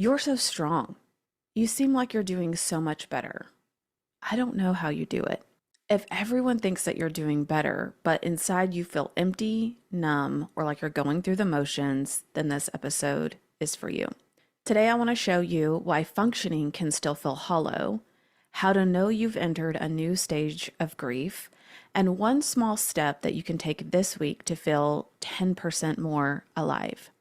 You're so strong. You seem like you're doing so much better. I don't know how you do it. If everyone thinks that you're doing better, but inside you feel empty, numb, or like you're going through the motions, then this episode is for you. Today, I want to show you why functioning can still feel hollow, how to know you've entered a new stage of grief, and one small step that you can take this week to feel 10% more alive.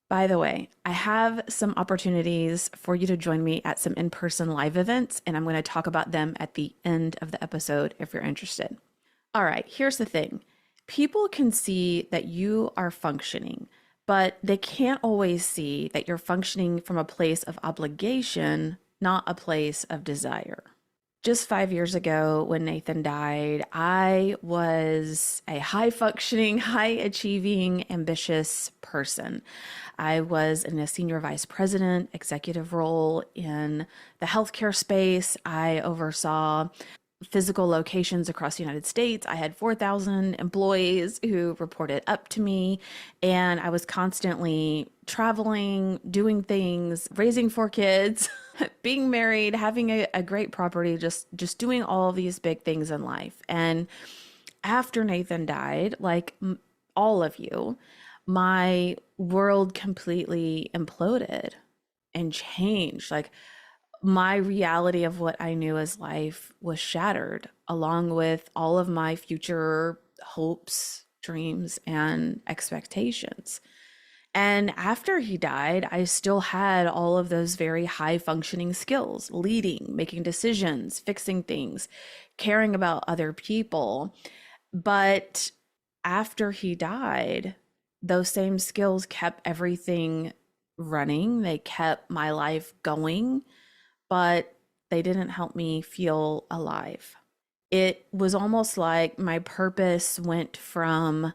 By the way, I have some opportunities for you to join me at some in-person live events, and I'm going to talk about them at the end of the episode if you're interested. All right, here's the thing. People can see that you are functioning, but they can't always see that you're functioning from a place of obligation, not a place of desire. Just 5 years ago, when Nathan died, I was a high functioning, high achieving, ambitious person. I was in a senior vice president executive role in the healthcare space. I oversaw physical locations across the United States. I had 4,000 employees who reported up to me, and I was constantly traveling, doing things, raising 4 kids, being married, having a great property, just doing all of these big things in life. And after Nathan died, like all of you, my world completely imploded and changed. Like my reality of what I knew as life was shattered, along with all of my future hopes, dreams, and expectations. And after he died, I still had all of those very high functioning skills: leading, making decisions, fixing things, caring about other people. But after he died, those same skills kept everything running. They kept my life going, but they didn't help me feel alive. It was almost like my purpose went from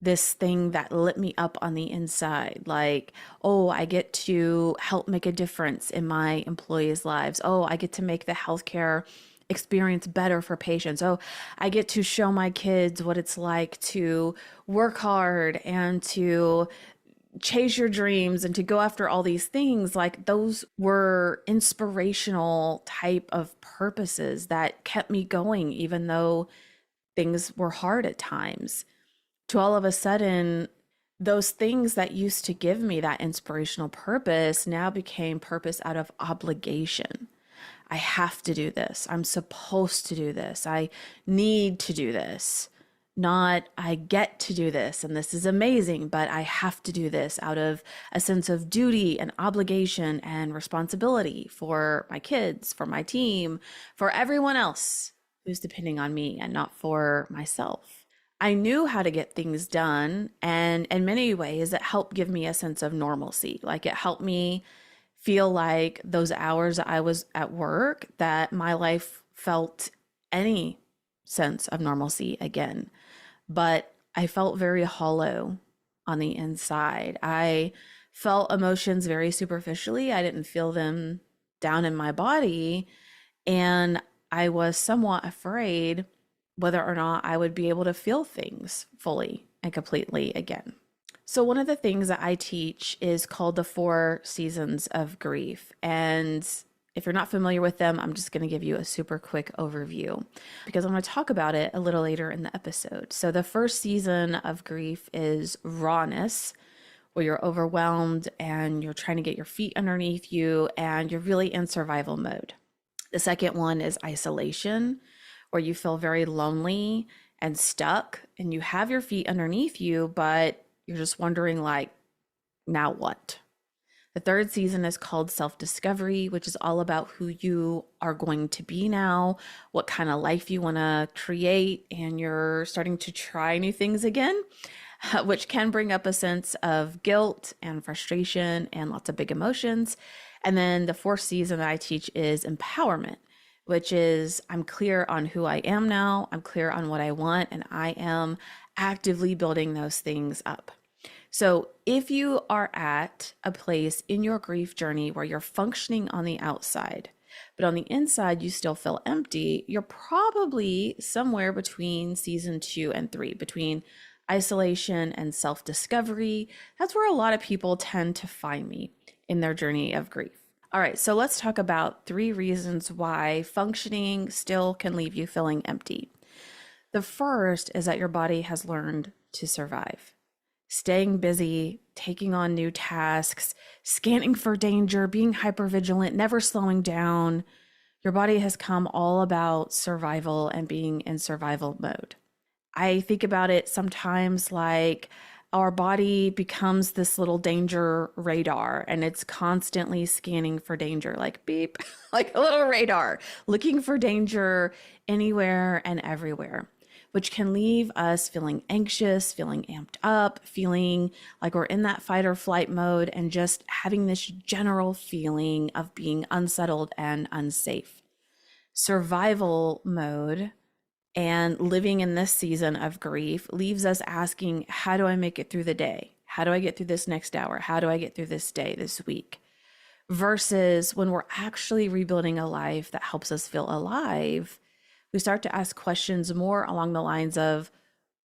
this thing that lit me up on the inside, like, oh, I get to help make a difference in my employees' lives. Oh, I get to make the healthcare experience better for patients. Oh, I get to show my kids what it's like to work hard and to chase your dreams and to go after all these things. Like those were inspirational type of purposes that kept me going, even though things were hard at times. To all of a sudden, those things that used to give me that inspirational purpose now became purpose out of obligation. I have to do this. I'm supposed to do this. I need to do this. Not, I get to do this and this is amazing, but I have to do this out of a sense of duty and obligation and responsibility for my kids, for my team, for everyone else who's depending on me and not for myself. I knew how to get things done, and in many ways it helped give me a sense of normalcy. Like it helped me feel like those hours I was at work, that my life felt any sense of normalcy again. But I felt very hollow on the inside. I felt emotions very superficially. I didn't feel them down in my body. And I was somewhat afraid whether or not I would be able to feel things fully and completely again. So, one of the things that I teach is called the 4 seasons of grief. And if you're not familiar with them, I'm just going to give you a super quick overview because I'm going to talk about it a little later in the episode. So, the first season of grief is rawness, where you're overwhelmed and you're trying to get your feet underneath you and you're really in survival mode. The second one is isolation, where you feel very lonely and stuck and you have your feet underneath you, but you're just wondering, like, now what? The third season is called self-discovery, which is all about who you are going to be now, what kind of life you want to create, and you're starting to try new things again, which can bring up a sense of guilt and frustration and lots of big emotions. And then the fourth season that I teach is empowerment, which is I'm clear on who I am now, I'm clear on what I want, and I am actively building those things up. So if you are at a place in your grief journey where you're functioning on the outside, but on the inside you still feel empty, you're probably somewhere between season 2 and 3, between isolation and self-discovery. That's where a lot of people tend to find me. in their journey of grief. All right, so let's talk about 3 reasons why functioning still can leave you feeling empty. The first is that your body has learned to survive. Staying busy, taking on new tasks, scanning for danger, being hypervigilant, never slowing down. Your body has come all about survival and being in survival mode. I think about it sometimes like our body becomes this little danger radar and it's constantly scanning for danger, like beep, like a little radar, looking for danger anywhere and everywhere, which can leave us feeling anxious, feeling amped up, feeling like we're in that fight or flight mode, and just having this general feeling of being unsettled and unsafe. Survival mode and living in this season of grief leaves us asking, how do I make it through the day? How do I get through this next hour? How do I get through this day, this week? Versus when we're actually rebuilding a life that helps us feel alive, we start to ask questions more along the lines of,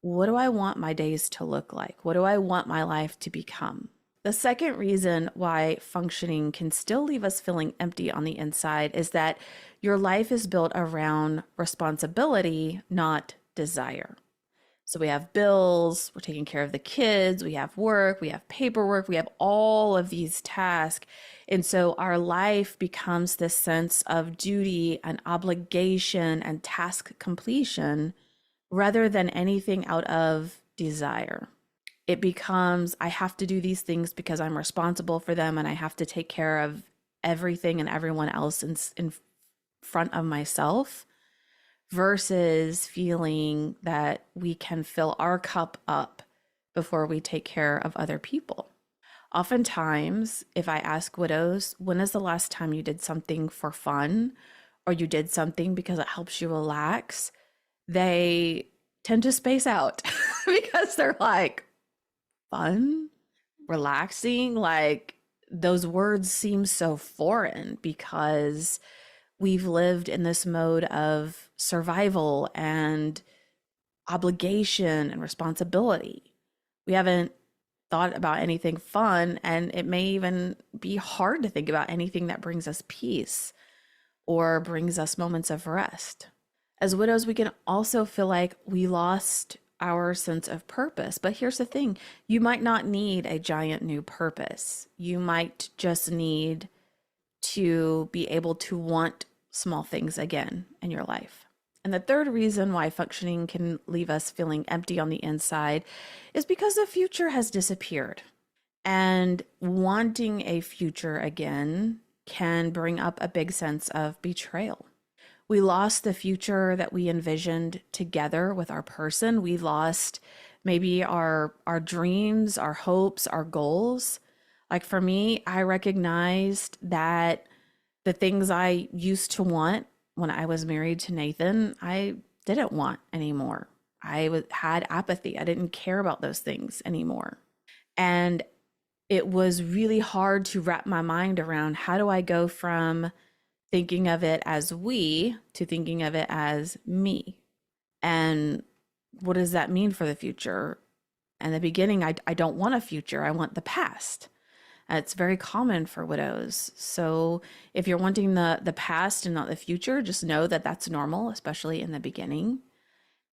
what do I want my days to look like? What do I want my life to become? The second reason why functioning can still leave us feeling empty on the inside is that your life is built around responsibility, not desire. So we have bills, we're taking care of the kids, we have work, we have paperwork, we have all of these tasks. And so our life becomes this sense of duty and obligation and task completion rather than anything out of desire. It becomes, I have to do these things because I'm responsible for them and I have to take care of everything and everyone else in front of myself, versus feeling that we can fill our cup up before we take care of other people. Oftentimes, if I ask widows, when is the last time you did something for fun or you did something because it helps you relax, they tend to space out because they're like, fun, relaxing, like those words seem so foreign because we've lived in this mode of survival and obligation and responsibility. We haven't thought about anything fun, and it may even be hard to think about anything that brings us peace or brings us moments of rest. As widows, we can also feel like we lost our sense of purpose. But here's the thing, you might not need a giant new purpose. You might just need to be able to want small things again in your life. And the third reason why functioning can leave us feeling empty on the inside is because the future has disappeared. And wanting a future again can bring up a big sense of betrayal. We lost the future that we envisioned together with our person. We lost maybe our dreams, our hopes, our goals. Like for me, I recognized that the things I used to want when I was married to Nathan, I didn't want anymore. I had apathy. I didn't care about those things anymore. And it was really hard to wrap my mind around, how do I go from thinking of it as we to thinking of it as me? And what does that mean for the future? In the beginning, I don't want a future. I want the past. It's very common for widows. So if you're wanting the past and not the future, just know that that's normal, especially in the beginning.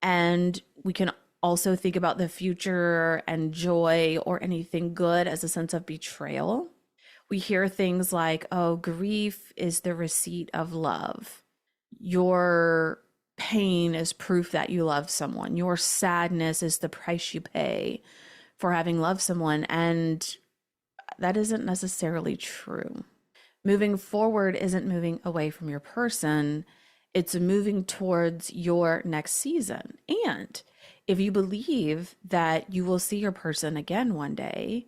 And we can also think about the future and joy or anything good as a sense of betrayal. We hear things like, oh, grief is the receipt of love. Your pain is proof that you love someone. Your sadness is the price you pay for having loved someone. And that isn't necessarily true. Moving forward isn't moving away from your person. It's moving towards your next season. And if you believe that you will see your person again one day,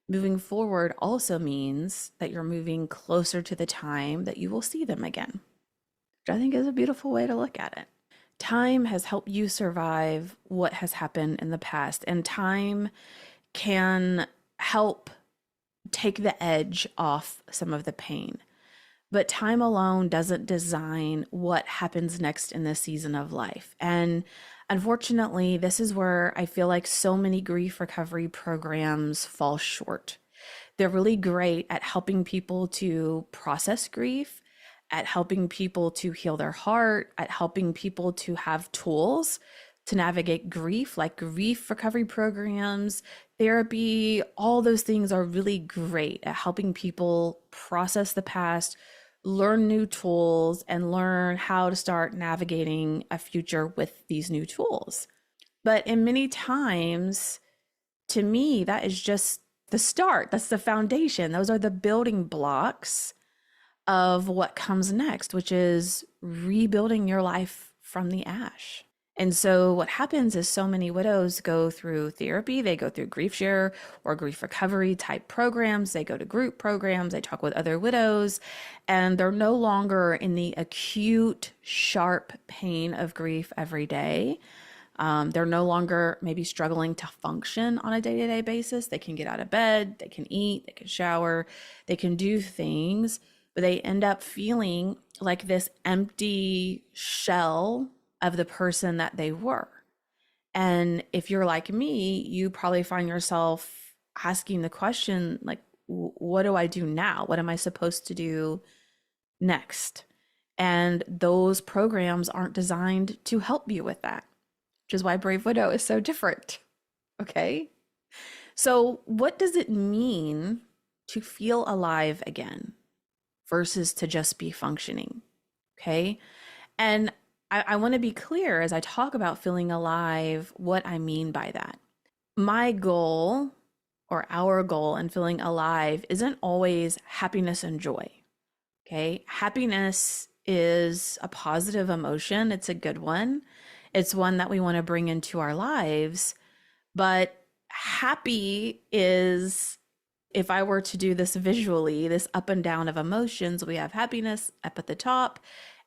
moving forward also means that you're moving closer to the time that you will see them again, which I think is a beautiful way to look at it. Time has helped you survive what has happened in the past, and time can help take the edge off some of the pain. But time alone doesn't design what happens next in this season of life. And unfortunately, this is where I feel like so many grief recovery programs fall short. They're really great at helping people to process grief, at helping people to heal their heart, at helping people to have tools to navigate grief, like grief recovery programs, therapy. All those things are really great at helping people process the past, learn new tools, and learn how to start navigating a future with these new tools. But in many times, to me, that is just the start. That's the foundation. Those are the building blocks of what comes next, which is rebuilding your life from the ash. And so what happens is so many widows go through therapy, they go through grief share or grief recovery type programs, they go to group programs, they talk with other widows, and they're no longer in the acute, sharp pain of grief every day. They're no longer maybe struggling to function on a day-to-day basis. They can get out of bed, they can eat, they can shower, they can do things, but they end up feeling like this empty shell of the person that they were. And if you're like me, you probably find yourself asking the question, like, what do I do now? What am I supposed to do next? And those programs aren't designed to help you with that, which is why Brave Widow is so different. Okay. So, what does it mean to feel alive again versus to just be functioning? Okay. And I want to be clear as I talk about feeling alive, what I mean by that. My goal or our goal in feeling alive isn't always happiness and joy. Okay. Happiness is a positive emotion, it's a good one. It's one that we want to bring into our lives. But happy is, if I were to do this visually, this up and down of emotions, we have happiness up at the top,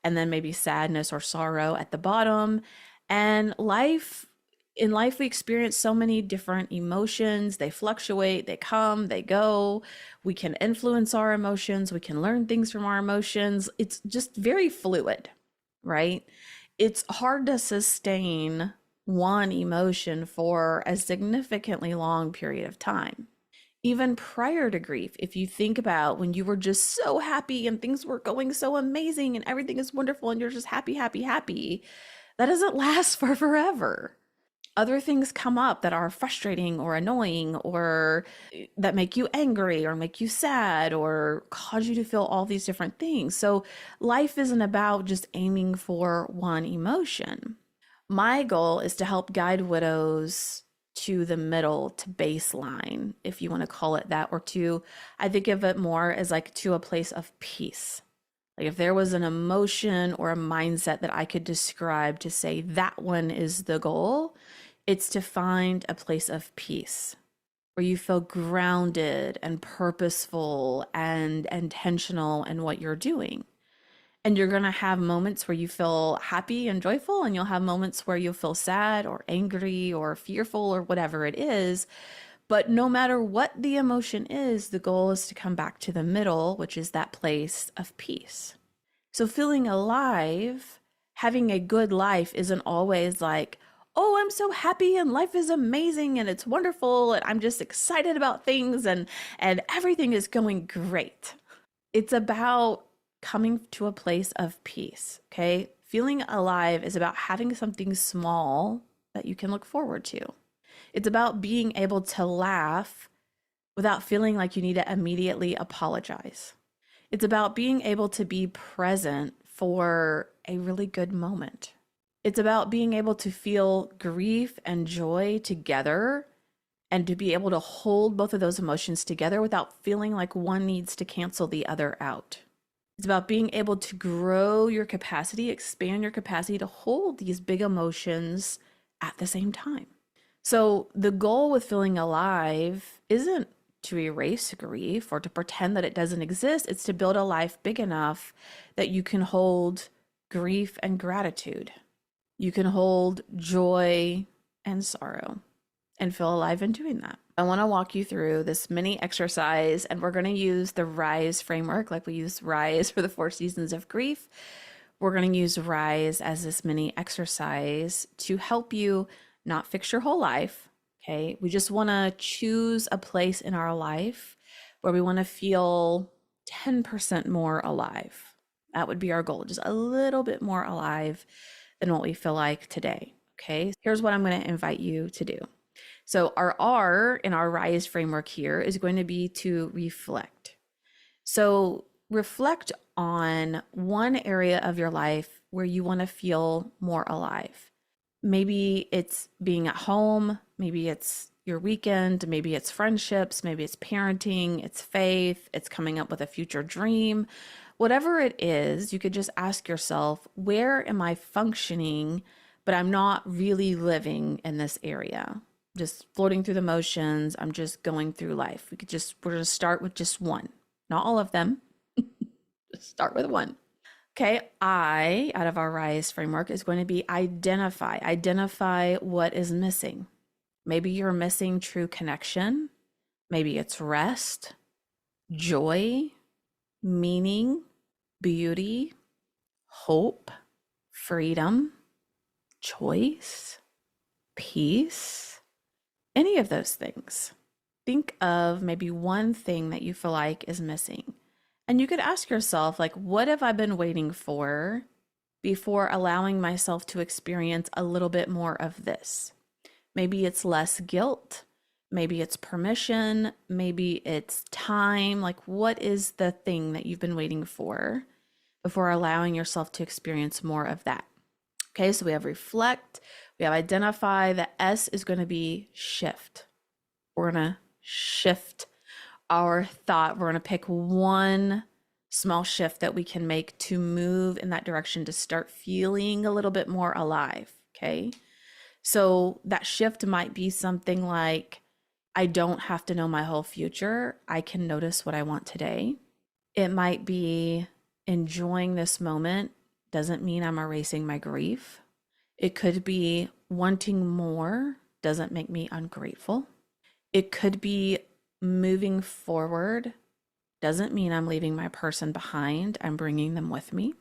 and then maybe sadness or sorrow at the bottom. And in life, we experience so many different emotions. They fluctuate, they come, they go. We can influence our emotions. We can learn things from our emotions. It's just very fluid, right? It's hard to sustain one emotion for a significantly long period of time. Even prior to grief, if you think about when you were just so happy and things were going so amazing and everything is wonderful and you're just happy, happy, happy, that doesn't last for forever. Other things come up that are frustrating or annoying or that make you angry or make you sad or cause you to feel all these different things. So life isn't about just aiming for one emotion. My goal is to help guide widows to the middle, to baseline, if you want to call it that, or to, I think of it more as like to a place of peace. Like if there was an emotion or a mindset that I could describe to say that one is the goal, it's to find a place of peace where you feel grounded and purposeful and intentional in what you're doing. And you're going to have moments where you feel happy and joyful, and you'll have moments where you'll feel sad or angry or fearful or whatever it is. But no matter what the emotion is, the goal is to come back to the middle, which is that place of peace. So feeling alive, having a good life isn't always like, oh, I'm so happy and life is amazing and it's wonderful and I'm just excited about things and everything is going great. It's about coming to a place of peace, okay? Feeling alive is about having something small that you can look forward to. It's about being able to laugh without feeling like you need to immediately apologize. It's about being able to be present for a really good moment. It's about being able to feel grief and joy together and to be able to hold both of those emotions together without feeling like one needs to cancel the other out. It's about being able to grow your capacity, expand your capacity to hold these big emotions at the same time. So the goal with feeling alive isn't to erase grief or to pretend that it doesn't exist. It's to build a life big enough that you can hold grief and gratitude. You can hold joy and sorrow and feel alive in doing that. I want to walk you through this mini exercise, and we're going to use the RISE framework like we use RISE for the 4 seasons of grief. We're going to use RISE as this mini exercise to help you not fix your whole life, okay? We just want to choose a place in our life where we want to feel 10% more alive. That would be our goal, just a little bit more alive than what we feel like today. Okay, here's what I'm going to invite you to do. So, our R in our RISE framework here is going to be to reflect. So, reflect on one area of your life where you want to feel more alive. Maybe it's being at home, maybe it's your weekend, maybe it's friendships, maybe it's parenting, it's faith, it's coming up with a future dream. Whatever it is, you could just ask yourself, where am I functioning, but I'm not really living in this area? Just floating through the motions. I'm just going through life. We're going to start with just one, not all of them. Just start with one. Okay, I, out of our RISE framework, is going to be identify. Identify what is missing. Maybe you're missing true connection. Maybe it's rest, joy, meaning, beauty, hope, freedom, choice, peace, any of those things. Think of maybe one thing that you feel like is missing. And you could ask yourself, like, what have I been waiting for before allowing myself to experience a little bit more of this? Maybe it's less guilt. Maybe it's permission. Maybe it's time. Like, what is the thing that you've been waiting for before allowing yourself to experience more of that? Okay, so we have reflect, we have identify. The S is going to be shift. We're going to shift our thought. We're going to pick one small shift that we can make to move in that direction to start feeling a little bit more alive. Okay. So that shift might be something like, I don't have to know my whole future. I can notice what I want today. It might be enjoying this moment doesn't mean I'm erasing my grief. It could be wanting more doesn't make me ungrateful. It could be moving forward doesn't mean I'm leaving my person behind. I'm bringing them with me.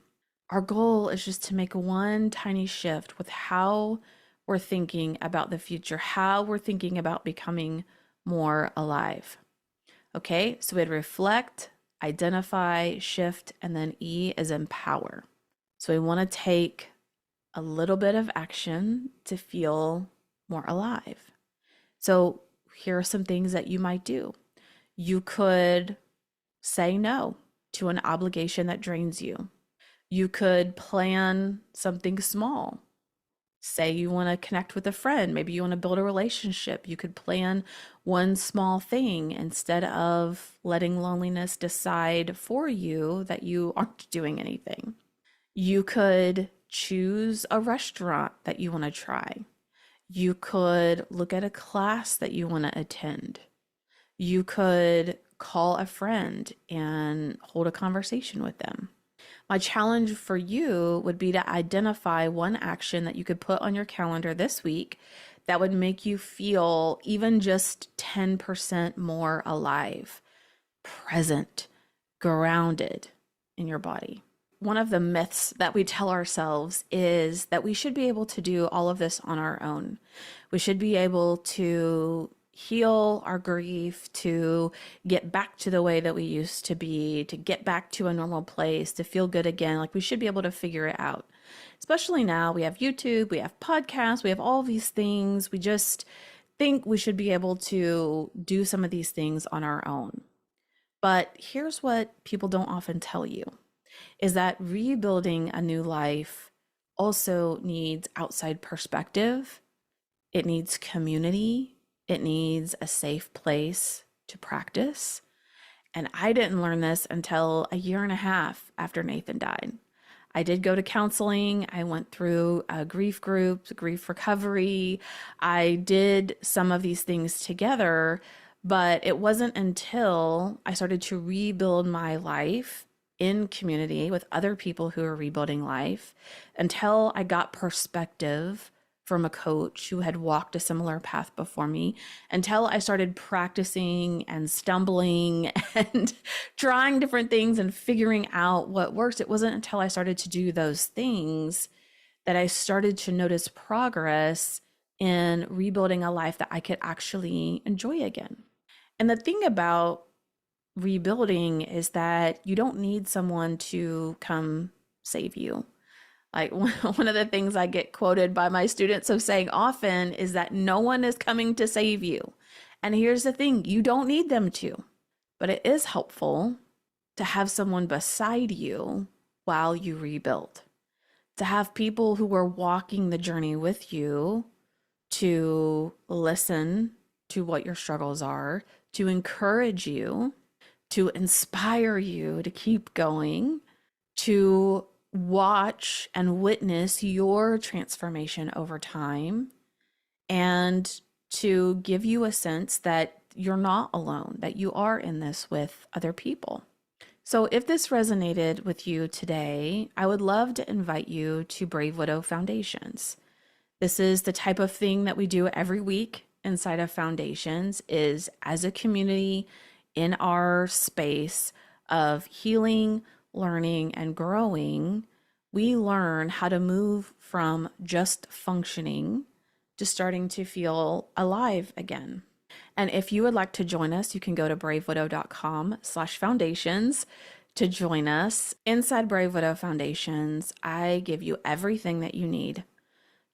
Our goal is just to make one tiny shift with how we're thinking about the future, how we're thinking about becoming more alive. Okay, so we had reflect, identify, shift, and then E is empower. So we want to take a little bit of action to feel more alive. So here are some things that you might do. You could say no to an obligation that drains you. You could plan something small. Say you want to connect with a friend. Maybe you want to build a relationship. You could plan one small thing instead of letting loneliness decide for you that you aren't doing anything. You could choose a restaurant that you want to try. You could look at a class that you want to attend. You could call a friend and hold a conversation with them. My challenge for you would be to identify one action that you could put on your calendar this week that would make you feel even just 10% more alive, present, grounded in your body. One of the myths that we tell ourselves is that we should be able to do all of this on our own. We should be able to heal our grief, to get back to the way that we used to be, to get back to a normal place, to feel good again. Like we should be able to figure it out. Especially now, we have YouTube, we have podcasts, we have all these things. We just think we should be able to do some of these things on our own. But here's what people don't often tell you, is that rebuilding a new life also needs outside perspective. It needs community. It needs a safe place to practice. And I didn't learn this until a year and a half after Nathan died. I did go to counseling. I went through a grief group, grief recovery. I did some of these things together, but it wasn't until I started to rebuild my life in community with other people who are rebuilding life, until I got perspective from a coach who had walked a similar path before me, until I started practicing and stumbling and trying different things and figuring out what works. It wasn't until I started to do those things that I started to notice progress in rebuilding a life that I could actually enjoy again. And the thing about rebuilding is that you don't need someone to come save you. Like one of the things I get quoted by my students of saying often is that no one is coming to save you. And here's the thing, you don't need them to, but it is helpful to have someone beside you while you rebuild, to have people who are walking the journey with you to listen to what your struggles are, to encourage you, to inspire you to keep going, to watch and witness your transformation over time, and to give you a sense that you're not alone, that you are in this with other people. So, if this resonated with you today, I would love to invite you to Brave Widow Foundations. This is the type of thing that we do every week inside of Foundations, is as a community in our space of healing, learning, and growing, we learn how to move from just functioning to starting to feel alive again. And if you would like to join us, you can go to bravewidow.com/foundations to join us. Inside Brave Widow Foundations, I give you everything that you need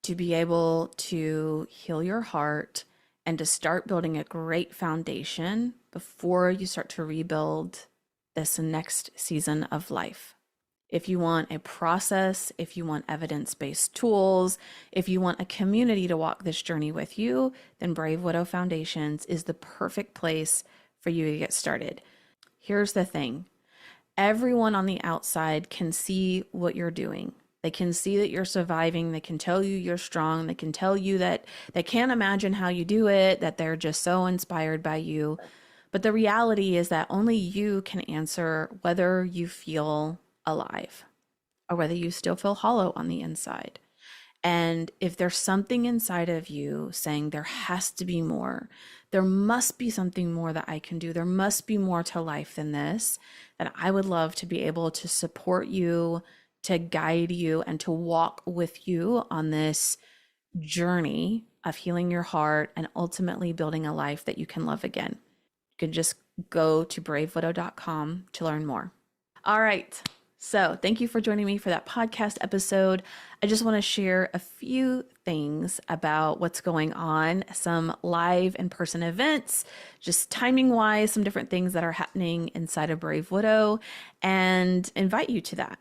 to be able to heal your heart and to start building a great foundation before you start to rebuild this next season of life. If you want a process, if you want evidence-based tools, if you want a community to walk this journey with you, then Brave Widow Foundations is the perfect place for you to get started. Here's the thing. Everyone on the outside can see what you're doing. They can see that you're surviving. They can tell you you're strong. They can tell you that they can't imagine how you do it, that they're just so inspired by you. But the reality is that only you can answer whether you feel alive or whether you still feel hollow on the inside. And if there's something inside of you saying there has to be more, there must be something more that I can do, there must be more to life than this, then I would love to be able to support you, to guide you, and to walk with you on this journey of healing your heart and ultimately building a life that you can love again. You can just go to bravewidow.com to learn more. All right. So thank you for joining me for that podcast episode. I just want to share a few things about what's going on, some live in-person events, just timing wise, some different things that are happening inside of Brave Widow, and invite you to that.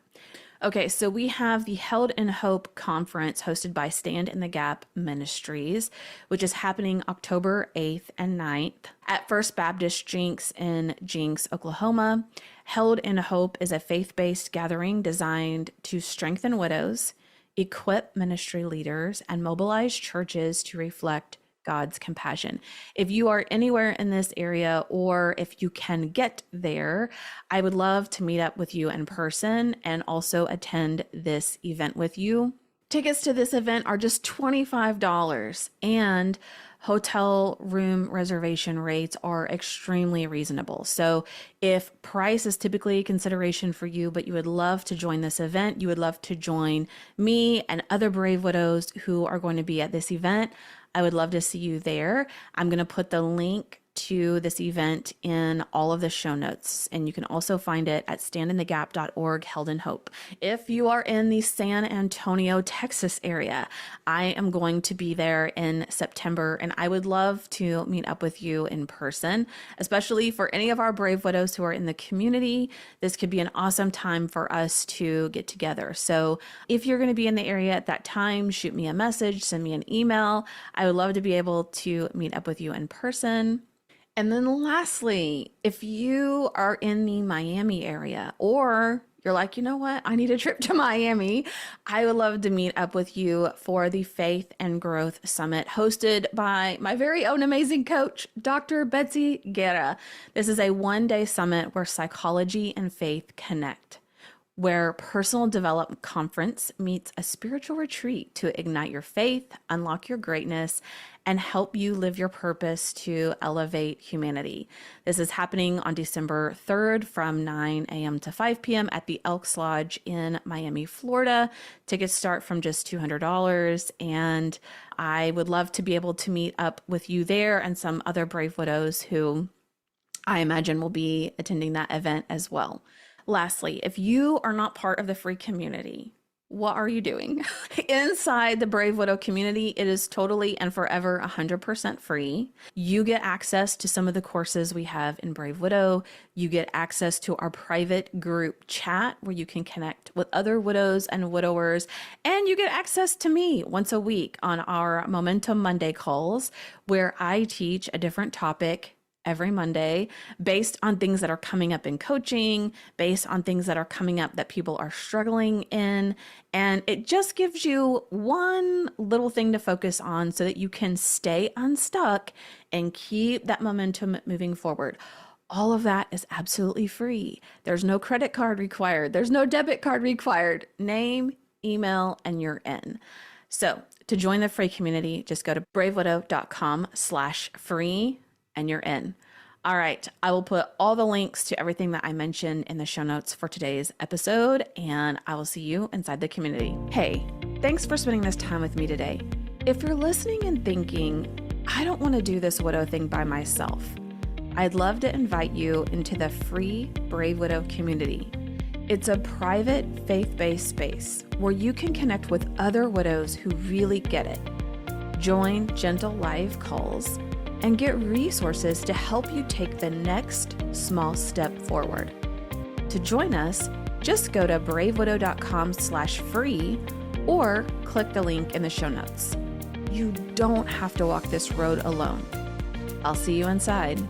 Okay, so we have the Held in Hope conference hosted by Stand in the Gap Ministries, which is happening October 8th and 9th at First Baptist Jenks in Jenks, Oklahoma. Held in Hope is a faith-based gathering designed to strengthen widows, equip ministry leaders, and mobilize churches to reflect God's compassion. If you are anywhere in this area, or if you can get there, I would love to meet up with you in person and also attend this event with you. Tickets to this event are just $25, and hotel room reservation rates are extremely reasonable. So if price is typically a consideration for you, but you would love to join this event, you would love to join me and other Brave Widows who are going to be at this event, I would love to see you there. I'm going to put the link to this event in all of the show notes, and you can also find it at standinthegap.org, Held in Hope. If you are in the San Antonio, Texas area, I am going to be there in September, and I would love to meet up with you in person, especially for any of our Brave Widows who are in the community. This could be an awesome time for us to get together. So if you're going to be in the area at that time, shoot me a message, send me an email. I would love to be able to meet up with you in person. And then lastly, if you are in the Miami area, or you're like, you know what, I need a trip to Miami, I would love to meet up with you for the Faith and Growth Summit hosted by my very own amazing coach, Dr. Betsy Guerra. This is a one-day summit where psychology and faith connect, where personal development conference meets a spiritual retreat to ignite your faith, unlock your greatness, and help you live your purpose to elevate humanity. This is happening on December 3rd from 9 a.m. to 5 p.m. at the Elks Lodge in Miami, Florida. Tickets start from just $200, and I would love to be able to meet up with you there and some other Brave Widows who I imagine will be attending that event as well. Lastly, if you are not part of the free community, what are you doing? Inside the Brave Widow community, it is totally and forever 100% free. You get access to some of the courses we have in Brave Widow. You get access to our private group chat where you can connect with other widows and widowers. And you get access to me once a week on our Momentum Monday calls where I teach a different topic every Monday based on things that are coming up in coaching, based on things that are coming up that people are struggling in. And it just gives you one little thing to focus on so that you can stay unstuck and keep that momentum moving forward. All of that is absolutely free. There's no credit card required. There's no debit card required. Name, email, and you're in. So to join the free community, just go to bravewidow.com/free and you're in. All right. I will put all the links to everything that I mentioned in the show notes for today's episode, and I will see you inside the community. Hey, thanks for spending this time with me today. If you're listening and thinking, I don't want to do this widow thing by myself, I'd love to invite you into the free Brave Widow community. It's a private, faith-based space where you can connect with other widows who really get it. Join gentle live calls and get resources to help you take the next small step forward. To join us, just go to bravewidow.com/free or click the link in the show notes. You don't have to walk this road alone. I'll see you inside.